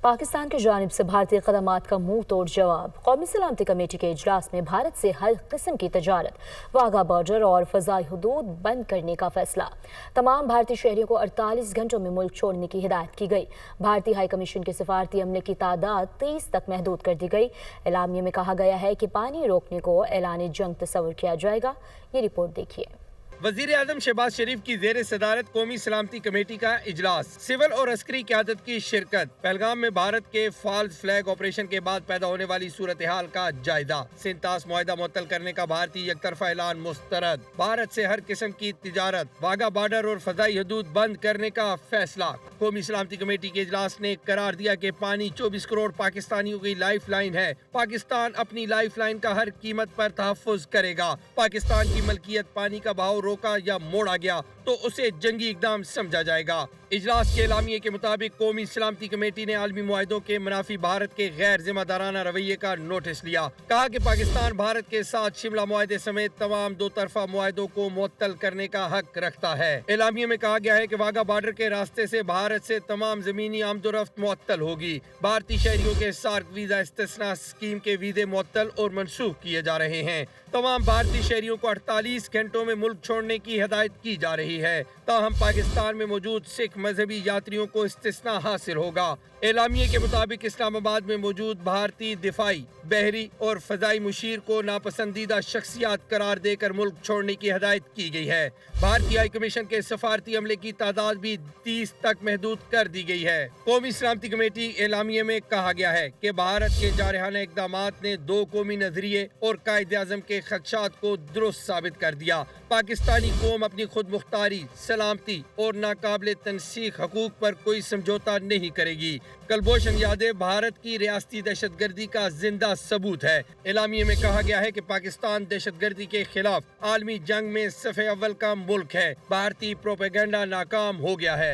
پاکستان کی جانب سے بھارتی اقدامات کا منہ توڑ جواب۔ قومی سلامتی کمیٹی کے اجلاس میں بھارت سے ہر قسم کی تجارت، واگا بارڈر اور فضائی حدود بند کرنے کا فیصلہ۔ تمام بھارتی شہریوں کو 48 گھنٹوں میں ملک چھوڑنے کی ہدایت کی گئی۔ بھارتی ہائی کمیشن کے سفارتی عملے کی تعداد 30 تک محدود کر دی گئی۔ اعلامیے میں کہا گیا ہے کہ پانی روکنے کو اعلان جنگ تصور کیا جائے گا۔ یہ رپورٹ دیکھیے۔ وزیر اعظم شہباز شریف کی زیر صدارت قومی سلامتی کمیٹی کا اجلاس، سول اور عسکری قیادت کی شرکت، پہلگام میں بھارت کے فالز فلیگ آپریشن کے بعد پیدا ہونے والی صورتحال کا جائزہ، سنتاس معاہدہ معطل کرنے کا بھارتی یک طرفہ اعلان مسترد، بھارت سے ہر قسم کی تجارت، واگا بارڈر اور فضائی حدود بند کرنے کا فیصلہ۔ قومی سلامتی کمیٹی کے اجلاس نے قرار دیا کہ پانی 24 کروڑ پاکستانیوں کی لائف لائن ہے۔ پاکستان اپنی لائف لائن کا ہر قیمت پر تحفظ کرے گا۔ پاکستان کی ملکیت پانی کا بہاؤ روکا یا موڑا گیا تو اسے جنگی اقدام سمجھا جائے گا۔ اجلاس کے اعلامیے کے مطابق قومی سلامتی کمیٹی نے عالمی معاہدوں کے منافی بھارت کے غیر ذمہ دارانہ رویے کا نوٹس لیا۔ کہا کہ پاکستان بھارت کے ساتھ شملہ معاہدے سمیت تمام دو طرفہ معاہدوں کو معطل کرنے کا حق رکھتا ہے۔ اعلامیے میں کہا گیا ہے کہ واگا بارڈر کے راستے سے بھارت سے تمام زمینی آمد و رفت معطل ہوگی۔ بھارتی شہریوں کے سارک ویزا استثناء اسکیم کے ویزے معطل اور منسوخ کیے جا رہے ہیں۔ تمام بھارتی شہریوں کو 48 گھنٹوں میں ملک چھوڑنے کی ہدایت کی جا رہی ہے۔ تاہم پاکستان میں موجود سکھ مذہبی یاتریوں کو استثناء حاصل ہوگا۔ اعلامیے کے مطابق اسلام آباد میں موجود بھارتی دفاعی، بحری اور فضائی مشیر کو ناپسندیدہ شخصیات قرار دے کر ملک چھوڑنے کی ہدایت کی گئی ہے۔ بھارتی ہائی کمیشن کے سفارتی عملے کی تعداد بھی 30 تک محدود کر دی گئی ہے۔ قومی سلامتی کمیٹی اعلامیے میں کہا گیا ہے کہ بھارت کے جارحانہ اقدامات نے دو قومی نظریے اور قائد اعظم کے خدشات کو درست ثابت کر دیا۔ پاکستانی قوم اپنی خود مختاری، سلامتی اور ناقابل تنسیق حقوق پر کوئی سمجھوتا نہیں کرے گی۔ کلبھوشن یادو بھارت کی ریاستی دہشت گردی کا زندہ ثبوت ہے۔ اعلامیے میں کہا گیا ہے کہ پاکستان دہشت گردی کے خلاف عالمی جنگ میں صف اول کا ملک ہے۔ بھارتی پروپیگنڈا ناکام ہو گیا ہے۔